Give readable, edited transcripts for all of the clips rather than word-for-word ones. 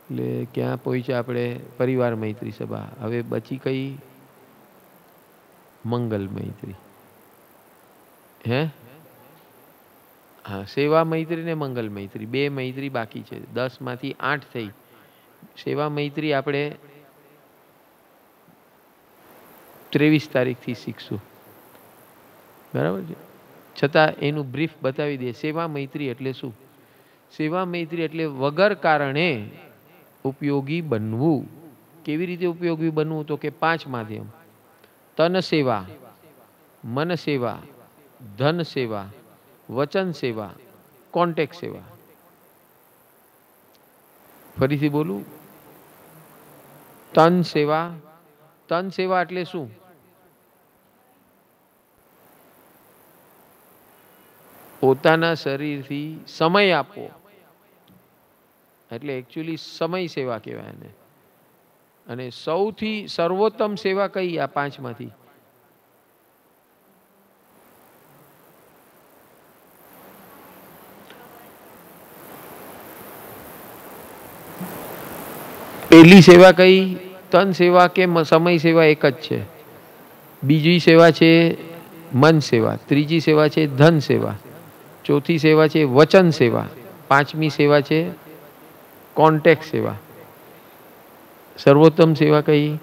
એટલે ક્યાં પહોંચ્યા આપણે? પરિવાર મૈત્રી સભા. હવે બચી કઈ? મંગલ મૈત્રી. હે? હા, સેવા મૈત્રી ને મંગલ મૈત્રી, બે મૈત્રી બાકી છે. 10 માંથી 8 થઈ. સેવા મૈત્રી આપણે 23 તારીખથી શીખશું, બરાબર છે? છતાં એનું બ્રીફ બતાવી દે. સેવા મૈત્રી એટલે શું? સેવા મૈત્રી એટલે વગર કારણે ઉપયોગી બનવું. કેવી રીતે ઉપયોગી બનવું? તો કે 5 માધ્યમ: તન સેવા, મન સેવા, ધન સેવા, વચન સેવા, કોન્ટેક્ટ સેવા. ફરીથી બોલું. તન સેવા. તન સેવા એટલે શું? પોતાના શરીરથી સમય આપવો, એટલે એકચ્યુઅલી સમય સેવા કહેવાય એને. અને સૌથી સર્વોત્તમ સેવા કઈ આ 5 માંથી? પહેલી સેવા કઈ? તન સેવા કે સમય સેવા એક જ છે. બીજી સેવા છે મન સેવા. ત્રીજી સેવા છે ધન સેવા. ચોથી સેવા છે વચન સેવા. પાંચમી સેવા છે કોન્ટેક્ટ સેવા. સર્વોત્તમ સેવા કઈ?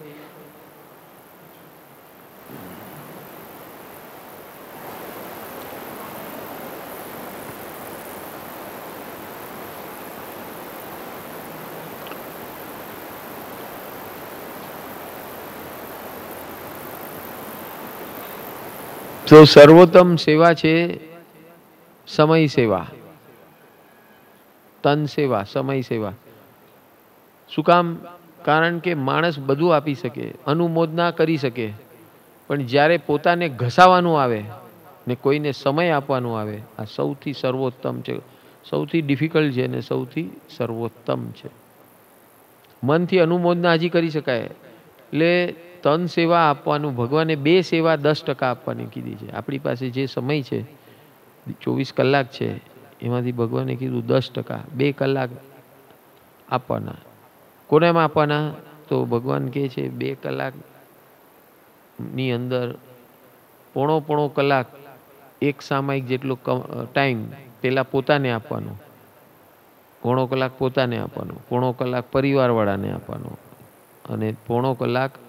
તો સર્વોત્તમ સેવા છે સમય સેવા, તન સેવા, સમય સેવા. શું કામ? કારણ કે માણસ બધું આપી શકે, અનુમોદના કરી શકે, પણ જ્યારે પોતાને ઘસાવાનું આવે ને કોઈને સમય આપવાનું આવે, આ સૌથી સર્વોત્તમ છે. સૌથી ડિફિકલ્ટ છે ને સૌથી સર્વોત્તમ છે. મનથી અનુમોદના હજી કરી શકાય. એટલે તન સેવા આપવાનું, ભગવાને 2 સેવા 10% આપવાની કીધી છે. આપણી પાસે જે સમય છે 24 કલાક છે, એમાંથી ભગવાને કીધું 10%, 2 કલાક આપવાના. કોનામાં આપવાના? તો ભગવાન કહે છે 2 કલાકની અંદર પોણો કલાક, એક સામાયિક જેટલો ટાઈમ પેલા પોતાને આપવાનો, પોણો કલાક પોતાને આપવાનો, પોણો કલાક પરિવારવાળાને આપવાનો અને પોણો કલાક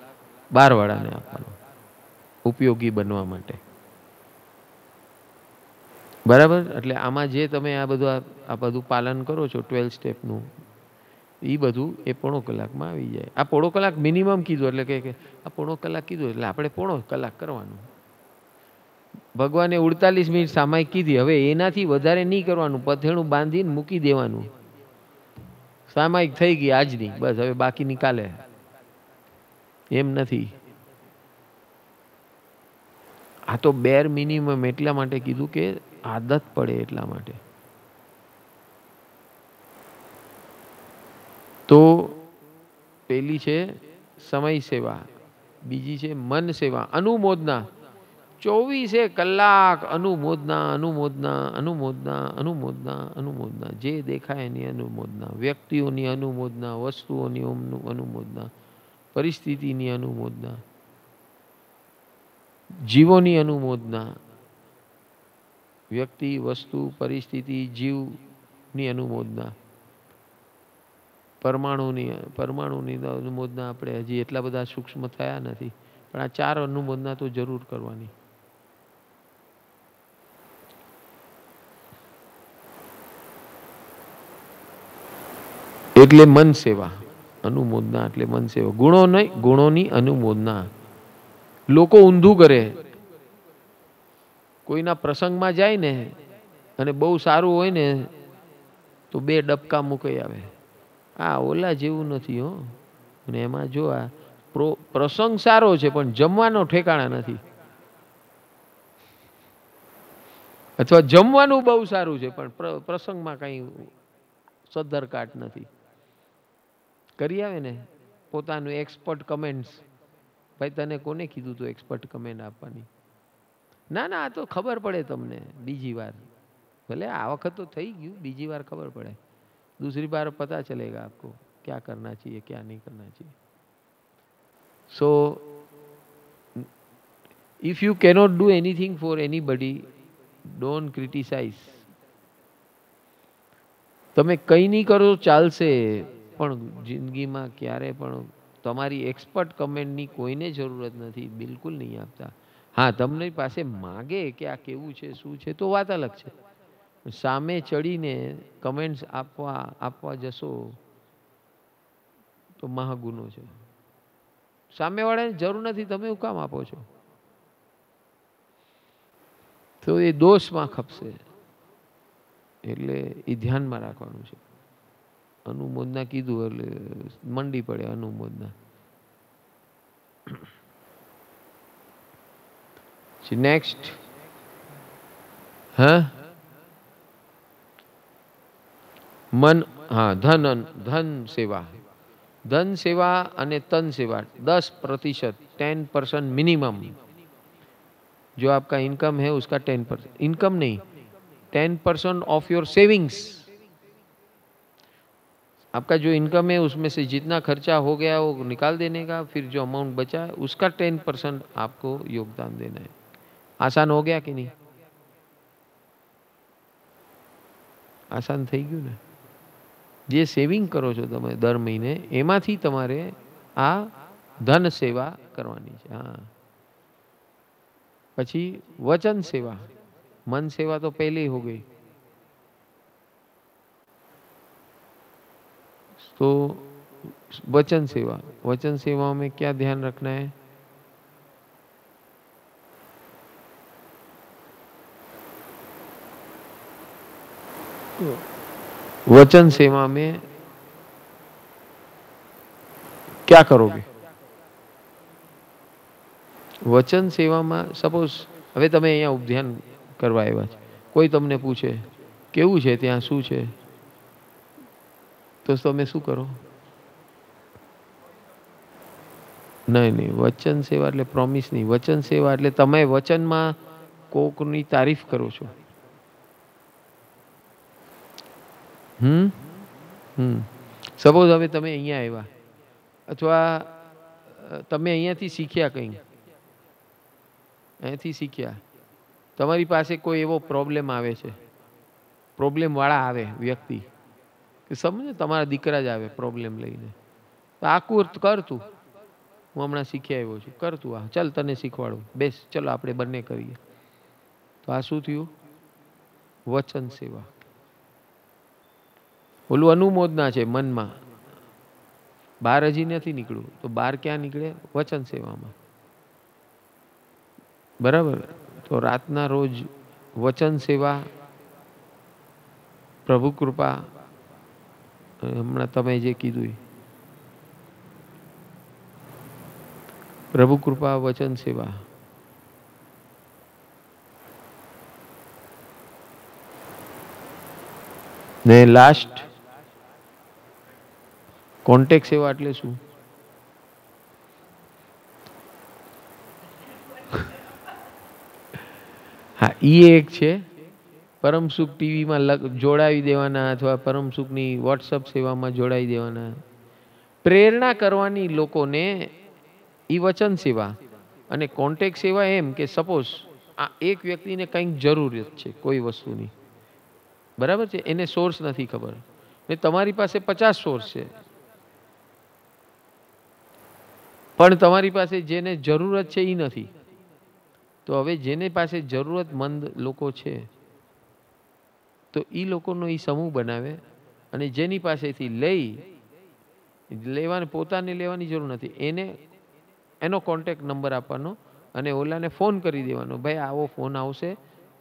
બહારવાળાને આપવાનો, ઉપયોગી બનવા માટે. બરાબર? એટલે આમાં જે તમે આ બધું પાલન કરો છો 12 સ્ટેપનું, એ બધું એ પોણો કલાકમાં આવી જાય. આ પોણો કલાક મિનિમમ કીધું, એટલે કે આ પોણો કલાક કીધું એટલે આપણે પોણો કલાક કરવાનું. ભગવાને 48 મિનિટ સામાયિક કીધી, હવે એનાથી વધારે નહીં કરવાનું. પથેણું બાંધીને મૂકી દેવાનું. સામાયિક થઈ ગઈ આજની, બસ હવે બાકીની કાલે. એમ નથી. આ તો બેર મિનિમમ એટલા માટે કીધું કે આદત પડે એટલા માટે. તો પેલી છે સમય સેવા, બીજી છે મન સેવા, અનુમોદના. 24 કલાક અનુમોદના, અનુમોદના, અનુમોદના, અનુમોદના, અનુમોદના. જે દેખાય એની અનુમોદના, વ્યક્તિઓની અનુમોદના, વસ્તુઓની અનુમોદના, પરિસ્થિતિની અનુમોદના, જીવોની અનુમોદના. વ્યક્તિ, વસ્તુ, પરિસ્થિતિ, જીવની અનુમોદના. પરમાણુની અનુમોદના આપણે હજી એટલા બધા સૂક્ષ્મ થયા નથી, પણ આ 4 અનુમોદના તો જરૂર કરવાની. એટલે મન સેવા, અનુમોદના એટલે મન સેવા. ગુણો નહીં, ગુણોની અનુમોદના. લોકો ઊંધું કરે. કોઈના પ્રસંગમાં જાય ને અને બહુ સારું હોય ને તો 2 ડબકા મૂકી આવે. આ ઓલા જેવું નથી હો. અને એમાં જો આ પ્રસંગ સારો છે પણ જમવાનો ઠેકાણા નથી, અથવા જમવાનું બહુ સારું છે પણ પ્રસંગમાં કઈ સદ્ધર કાટ નથી. કરી આવે ને પોતાનું એક્સપર્ટ કમેન્ટ્સ. ભાઈ તને કોને કીધું તું એક્સપર્ટ કમેન્ટ આપવાની? ના આ તો ખબર પડે તમને બીજી વાર. ભલે આ વખત તો થઈ ગયું, બીજી વાર ખબર પડે. दूसरी बार पता चलेगा आपको. क्या करना चाहिए, क्या नहीं करना चाहिए. So if you cannot do anything for anybody, don't criticize. તમે કંઈ નહીં કરો ચાલશે, પણ જિંદગીમાં ક્યારે પણ તમારી એક્સપર્ટ કમેન્ટની કોઈને જરૂરત નથી, બિલકુલ નહીં આપતા. હા, તમને પાસે માગે કે આ કેવું છે, શું છે, તો વાત અલગ છે. સામે ચડીને કમેન્ટ્સ આપવા જશો તો મહાગુનો છે. સામેવાળાને જરૂર નથી, તમે શું કામ આપો છો? તો એ દોષમાં ખપશે. એટલે એ ધ્યાનમાં રાખવાનું છે. અનુમોદના કીધું એટલે મંડી પડે અનુમોદના. નેક્સ્ટ. હા, મન. હા, ધન સેવા. ધન સેવા અને તન સેવા 10%, 10% मिनिमम. जो आपका इनकम है उसका 10%, इनकम नहीं, 10% ऑफ योर सेविंग्स. आपका जो इनकम है उसमें से जितना खर्चा हो गया वो निकाल देने का, फिर जो अमाउंट बचा है उसका 10% आपको योगदान देना है. आसान हो गया कि नहीं? आसान થઈ ગયું ને? જે સેવિંગ કરો છો તમે દર મહિને, એમાંથી તમારે આ ધન સેવા કરવાની છે. હા. પછી વચન સેવા. मन सेवा तो पहले ही हो गई. तो वचन सेवा, वचन सेवा में क्या ध्यान रखना है? तो वचन सेवा में क्या करोगे? वचन सेवा में सपोज હવે તમે અહીંયા ઉપધ્યાન કરવા આવ્યા છે, કોઈ તમને પૂછે કેવું છે ત્યાં, શું છે, તો તમે શું કરો? નહીં, વચન સેવા એટલે પ્રોમિસ નહીં. વચન સેવા એટલે તમે વચનમાં કોકની તારીફ કરો છો. સપોઝ હવે તમે અહીંયા આવ્યા, અથવા તમે અહીંયાથી શીખ્યા કંઈ, અહીંથી શીખ્યા, તમારી પાસે કોઈ એવો પ્રોબ્લેમ આવે છે, પ્રોબ્લેમવાળા આવે વ્યક્તિ, કે સમજે તમારા દીકરા જ આવે પ્રોબ્લેમ લઈને, તો આ કર તું, હું હમણાં શીખી આવ્યો છું, કર તું આ, ચાલ તને શીખવાડું, બેસ ચલો આપણે બંને કરીએ. તો આ શું થયું? વચન સેવા. ઓલું અનુમોદના છે મનમાં, બહાર હજી નથી નીકળ્યું, તો બહાર ક્યાં નીકળે? વચન સેવામાં. બરાબર. તો રાતના રોજ વચન સેવા, પ્રભુ કૃપા, હમણાં તમે જે કીધું, પ્રભુ કૃપા, વચન સેવા. ને લાસ્ટ કોન્ટેક્ટ સેવા એટલે શું? હા, એ એક છે. પરમ સુખ ટીવીમાં જોડાવી દેવાના, અથવા પરમ સુખની વોટ્સઅપ સેવામાં જોડાવી દેવાના. પ્રેરણા કરવાની લોકોને, એ વચન સેવા. અને કોન્ટેક્ટ સેવા એમ કે સપોઝ આ એક વ્યક્તિને કંઈક જરૂરિયાત છે કોઈ વસ્તુની, બરાબર છે, એને સોર્સ નથી ખબર, ને તમારી પાસે 50 સોર્સ છે, પણ તમારી પાસે જેને જરૂરત છે એ નથી. તો હવે જેને પાસે જરૂરતમંદ લોકો છે, તો એ લોકોનો એ સમૂહ બનાવે, અને જેની પાસેથી પોતાને લેવાની જરૂર નથી, એનો કોન્ટેક્ટ નંબર આપવાનો, અને ઓલાને ફોન કરી દેવાનો, ભાઈ આવો ફોન આવશે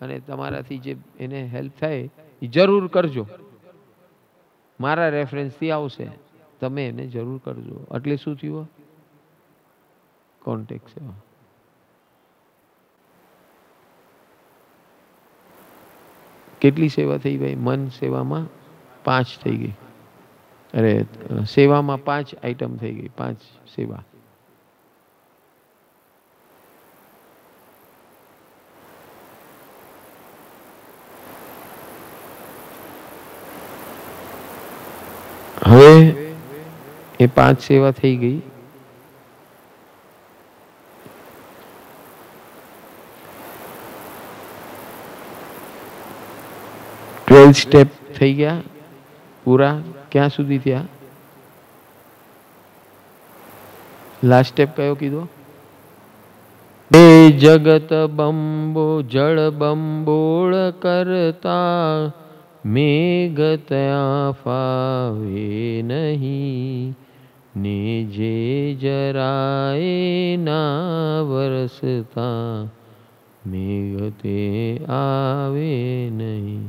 અને તમારાથી જે એને હેલ્પ થાય એ જરૂર કરજો, મારા રેફરન્સથી આવશે, તમે એને જરૂર કરજો. એટલે શું થયું? કોન્ટેક્ટ સેવા. કેટલી સેવા થઈ ભાઈ? મન સેવામાં 5 થઈ ગઈ. અરે સેવામાં 5 આઈટમ થઈ ગઈ, 5 સેવા. હવે એ 5 સેવા થઈ ગઈ. ટ્વેલ્થ સ્ટેપ થઈ ગયા પૂરા. ક્યાં સુધી થયા? લાસ્ટ સ્ટેપ કયો કીધો? એ જગત બંબો જળ બંબોળ કરતા મેઘ ત્યાં ફાવે નહીં ને જે જરાય ના વરસતા મેઘ તે આવે નહીં.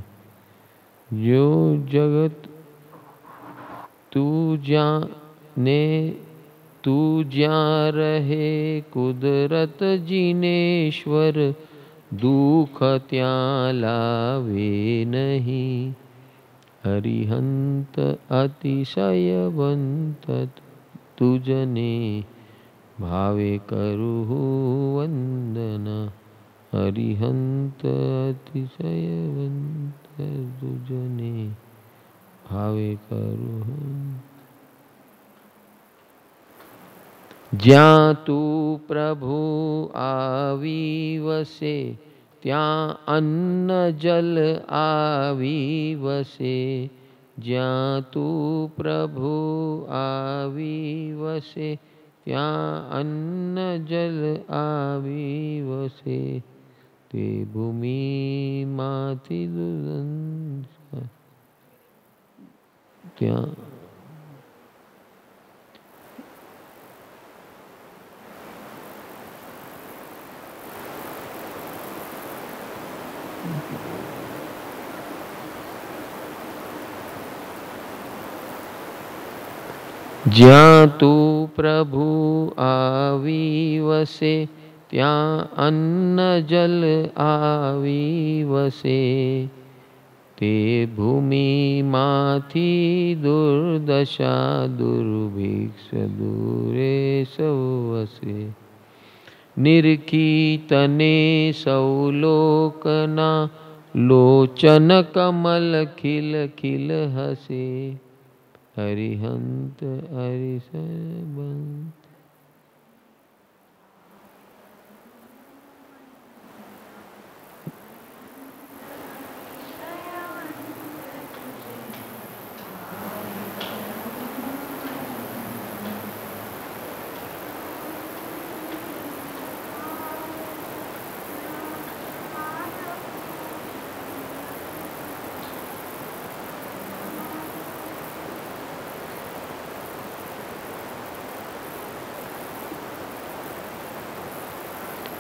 જો જગત તું જ્યાં ને તું જ્યાં રહે કુદરત જીનેશ્વર દુઃખ ત્યાં લાવે નહીં. હરિહંત અતિશયવંત તુજને ભાવે કરું વંદના. હરિહંત અતિશયવંત તુજને ભાવે કરું. જ્યાં તું પ્રભુ આવી વસે ત્યાં અન્ન જલ આવી વસે. જ્યાં તું પ્રભુ આવી વસે ત્યાં અન્ન જલ આવી વસે. તે ભૂમિમાંથી ત્યાં જ્યાં તું પ્રભુ આવી વસે ત્યાં અન્ન જલ આવી વસે. તે ભૂમિમાંથી દુર્દશા દુર્ભિક્ષ દૂરે સૌ વસે. નિરખી તને સૌ લોકના લોચન કમલ ખિલ ખિલ હસે. હરિહંત હરિસબંત.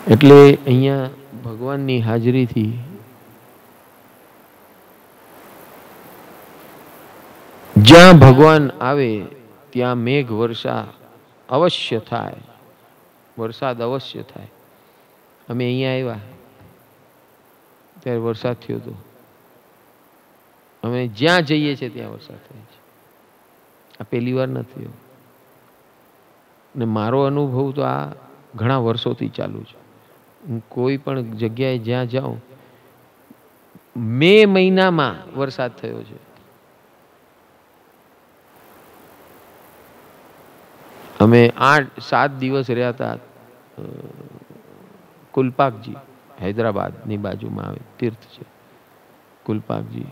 એટલે અહીંયા ભગવાનની હાજરીથી જ્યાં ભગવાન આવે ત્યાં મેઘ વર્ષા અવશ્ય થાય, વરસાદ અવશ્ય થાય. અમે અહીંયા આવ્યા ત્યારે વરસાદ થયો હતો. અમે જ્યાં જઈએ છીએ ત્યાં વરસાદ થાય છે. આ પહેલી વાર નથી થયો. ને મારો અનુભવ તો આ ઘણા વર્ષોથી ચાલુ છે. હું કોઈ પણ જગ્યાએ જ્યાં જાઉં, મે મહિનામાં વરસાદ થયો છે. અમે 8-7 દિવસ રહ્યા હતા કુલપાકજી, હૈદરાબાદની બાજુમાં આવે તીર્થ છે કુલપાકજી.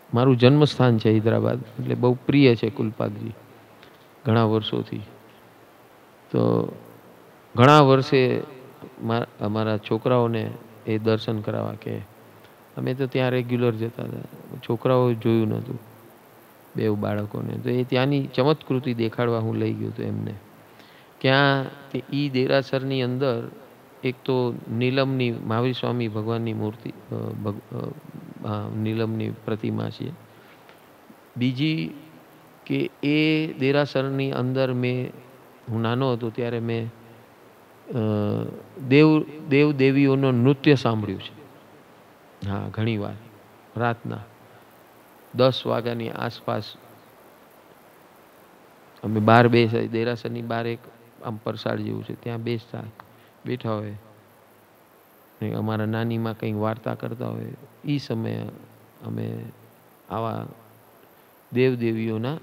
મારું જન્મસ્થાન છે હૈદરાબાદ, એટલે બહુ પ્રિય છે કુલપાકજી ઘણા વર્ષોથી. તો ઘણા વર્ષે અમારા છોકરાઓને એ દર્શન કરાવવા કે અમે તો ત્યાં રેગ્યુલર જતા હતા. છોકરાઓ જોયું નહોતું, બેવ બાળકોને. તો એ ત્યાંની ચમત્કૃતિ દેખાડવા હું લઈ ગયો હતો એમને. ક્યાં ઈ દેરાસરની અંદર એક તો નીલમની મહાવીર સ્વામી ભગવાનની મૂર્તિ, નીલમની પ્રતિમા છે. બીજી કે એ દેરાસરની અંદર હું નાનો હતો ત્યારે મેં દેવ દેવીઓનું નૃત્ય સાંભળ્યું છે. હા, ઘણી વાર રાતના 10 વાગ્યાની આસપાસ અમે બહાર બેસા, દેરાસરની બહાર એક આમ પરસાળ જેવું છે, ત્યાં બેઠા હોય, અમારા નાનીમાં કંઈક વાર્તા કરતા હોય. એ સમયે અમે આવા દેવદેવીઓના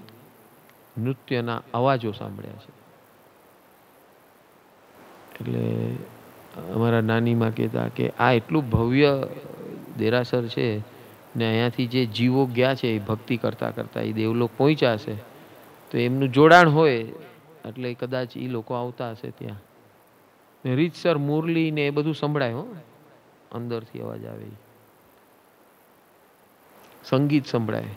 નૃત્યના અવાજો સાંભળ્યા છે. એટલે અમારા નાનીમાં કહેતા કે આ એટલું ભવ્ય દેરાસર છે ને અહીંયાથી જે જીવો ગયા છે એ ભક્તિ કરતાં કરતાં એ દેવલોક પહોંચ્યા હશે તો એમનું જોડાણ હોય એટલે કદાચ એ લોકો આવતા હશે ત્યાં. ને રીતસર મુરલી ને એ બધું સંભળાય. હો, અંદરથી અવાજ આવે, સંગીત સંભળાય.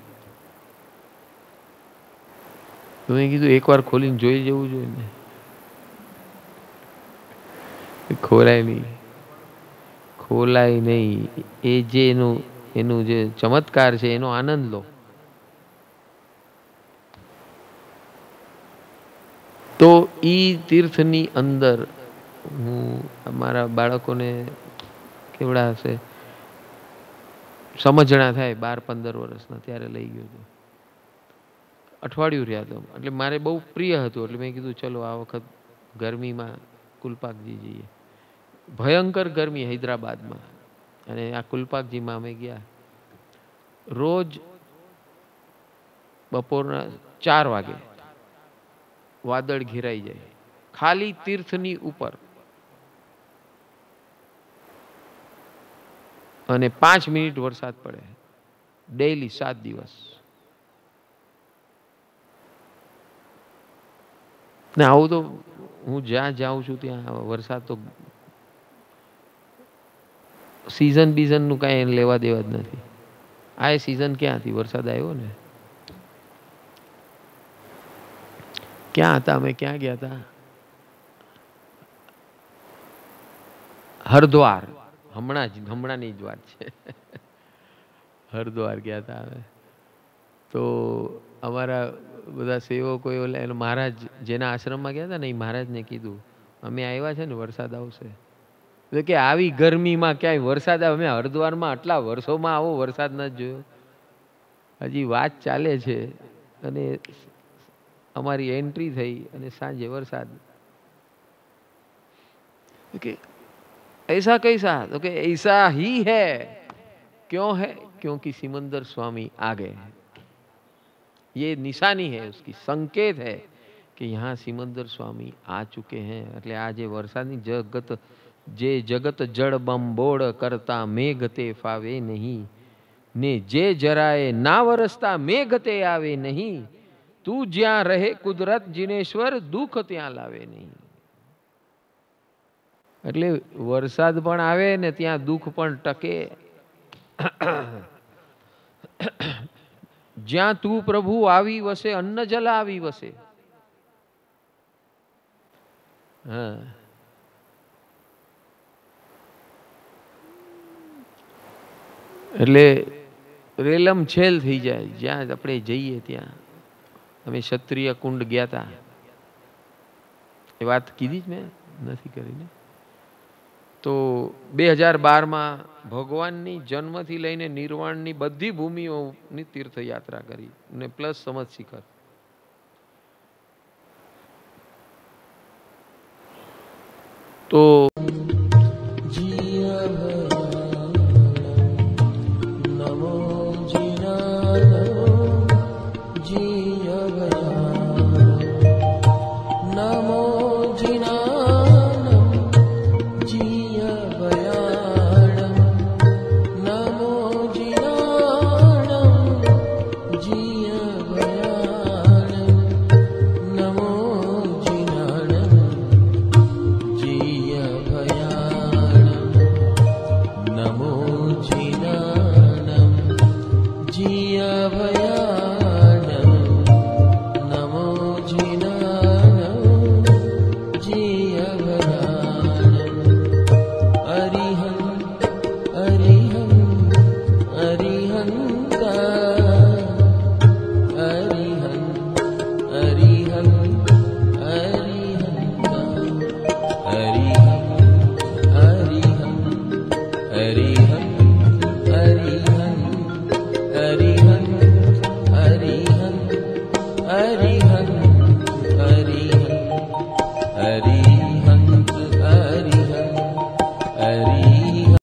તો મેં કીધું એકવાર ખોલીને જોઈ જવું જોઈએ ને. ખોલાય નહીં, ખોલાય નહીં. એ જે એનું જે ચમત્કાર છે એનો આનંદ લો. તો ઈ તીર્થની અંદર હું અમારા બાળકોને કેવડા હશે સમજણા થાય 12-15 વર્ષના ત્યારે લઈ ગયો હતો. અઠવાડિયું રહ્યા હતો. એટલે મારે બહુ પ્રિય હતું. એટલે મેં કીધું ચલો આ વખત ગરમીમાં કુલપાકજી જઈએ. ભયંકર ગરમી હૈદરાબાદમાં. અને આ કુલપાકજીમાં અમે ગયા. રોજ બપોરના 4 વાગે વાદળ ઘેરાઈ જાય ખાલી તીર્થની ઉપર, અને 5 મિનિટ વરસાદ પડે ડેઈલી 7 દિવસ. ને આવું તો હું જ્યાં જાઉં છું ત્યાં વરસાદ તો સિઝન બીઝનનું કાંઈ લેવા દેવા જ નથી. આ સિઝન ક્યાંથી વરસાદ આવ્યો ને. ક્યાં હતા અમે, ક્યાં ગયા હતા? હરદ્વાર. હમણાંની જ વાત છે. હરદ્વાર ગયા હતા અમે. તો અમારા બધા સેવકો એનો મહારાજ જેના આશ્રમમાં ગયા હતા ને એ મહારાજને કીધું અમે આવ્યા છે ને વરસાદ આવશે. એટલે કે આવી ગરમીમાં ક્યાંય વરસાદ આવે? અમે હરદ્વારમાં આટલા વર્ષોમાં આવો વરસાદ ન જોયો. હજી વાત ચાલે છે અને અમારી એન્ટ્રી થઈ અને સાંજે વરસાદ. કે ऐसा कैसा? तो कि ऐसा ही है. क्यों है? क्योंकि सिमंदर स्वामी आ गए. ये निशानी है उसकी, संकेत है कि यहाँ सिमंदर स्वामी आ चुके हैं. એટલે આ જે વરસાદની જગત જળ બંબોળ કરતા મેઘ તે ફાવે નહીં ને જે જરાએ ના વરસતા મેઘ તે આવે નહીં. તું જ્યાં રહે કુદરત જીનેશ્વર દુઃખ ત્યાં લાવે નહીં. એટલે વરસાદ પણ આવે ને ત્યાં દુઃખ પણ ટકે. જ્યાં તું પ્રભુ આવી વસે અન્ન જલ આવી વસે. હા, એટલે રેલમ છેલ થઈ જાય જ્યાં આપણે જઈએ ત્યાં. અમે ક્ષત્રિય કુંડ ગયા હતા. એ વાત કીધી જ મેં, નથી કરીને. તો 2012માં ભગવાનની જન્મથી લઈને નિર્વાણની બધી ભૂમિઓની તીર્થયાત્રા કરી ને પ્લસ સમજ શિખર. તો